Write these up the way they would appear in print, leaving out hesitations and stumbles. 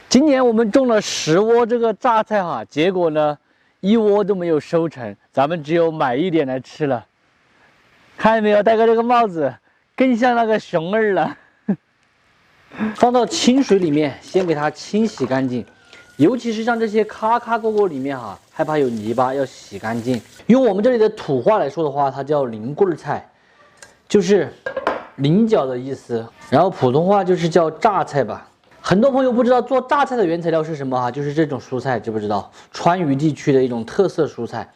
今年我们种了10窝这个榨菜哈，结果呢，1窝都没有收成，咱们只有买一点来吃了。看见没有，戴哥这个帽子更像那个熊二了。放到清水里面，先给它清洗干净，尤其是像这些咔咔沟沟里面哈，害怕有泥巴，要洗干净。用我们这里的土话来说的话，它叫菱棍菜，就是菱角的意思。然后普通话就是叫榨菜吧。很多朋友不知道做榨菜的原材料是什么哈，就是这种蔬菜，知不知道？川渝地区的一种特色蔬菜。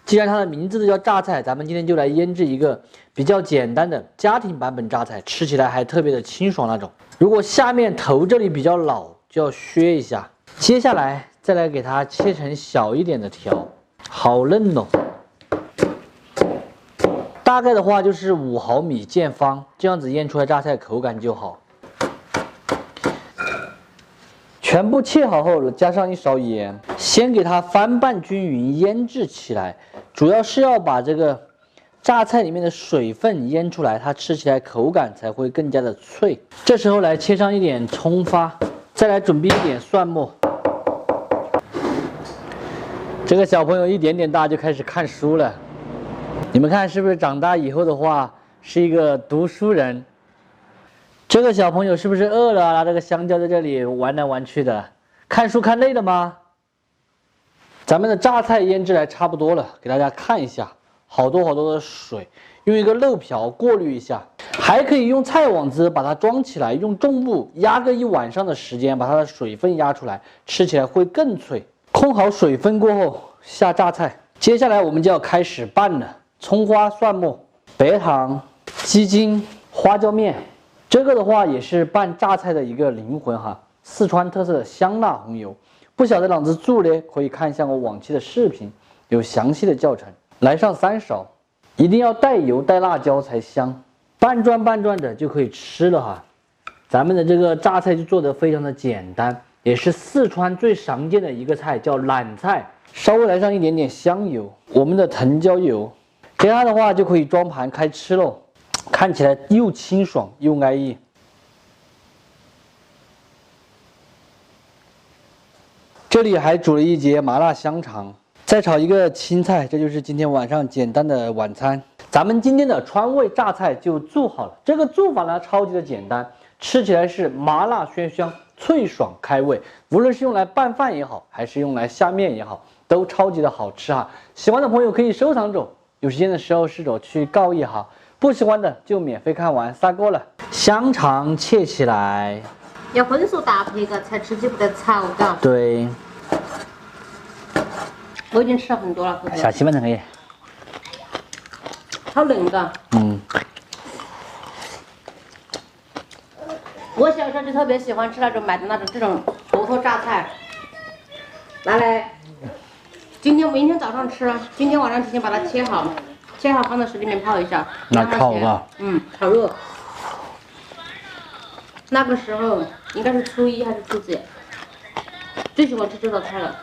既然它的名字都叫榨菜，咱们今天就来腌制一个比较简单的家庭版本榨菜，吃起来还特别的清爽那种。如果下面头这里比较老，就要削一下。接下来再来给它切成小一点的条，好嫩哦。大概的话就是5毫米见方，这样子腌出来榨菜口感就好。全部切好后，加上1勺盐，先给它翻拌均匀，腌制起来。主要是要把这个榨菜里面的水分腌出来，它吃起来口感才会更加的脆。这时候来切上一点葱花，再来准备一点蒜末。这个小朋友一点点大就开始看书了，你们看是不是长大以后的话是一个读书人？这个小朋友是不是饿了啊？拿这个香蕉在这里玩来玩去的，看书看累了吗？咱们的榨菜腌制来差不多了，给大家看一下，好多的水，用一个漏瓢过滤一下，还可以用菜网子把它装起来，用重物压个1晚上的时间，把它的水分压出来，吃起来会更脆。控好水分过后，下榨菜，接下来我们就要开始拌了，葱花、蒜末、白糖、鸡精、花椒面。这个的话也是拌榨菜的一个灵魂哈，四川特色的香辣红油。不晓得啷子做呢，可以看一下我往期的视频，有详细的教程。来上3勺，一定要带油带辣椒才香。拌转的就可以吃了哈。咱们的这个榨菜就做得非常的简单，也是四川最常见的一个菜，叫懒菜。稍微来上一点点香油，我们的藤椒油，这样的话就可以装盘开吃喽。看起来又清爽又安逸。这里还煮了一节麻辣香肠，再炒一个青菜，这就是今天晚上简单的晚餐。咱们今天的川味榨菜就做好了。这个做法呢超级的简单，吃起来是麻辣鲜香、脆爽开胃。无论是用来拌饭也好，还是用来下面也好，都超级的好吃哈。喜欢的朋友可以收藏着，有时间的时候试着去告一哈。不喜欢的就免费看完撒锅了。香肠切起来，要荤素搭配个才吃起不得吵，嘎。对。我已经吃了很多了，下期晚上可以。好嫩嘎。我小时候就特别喜欢吃那种买的那种这种坨坨榨菜，拿来，明天早上吃，今天晚上提前把它切好。切好放到水里面泡一下，那炒吧。炒肉。那个时候应该是初1还是初几，最喜欢吃这道菜了。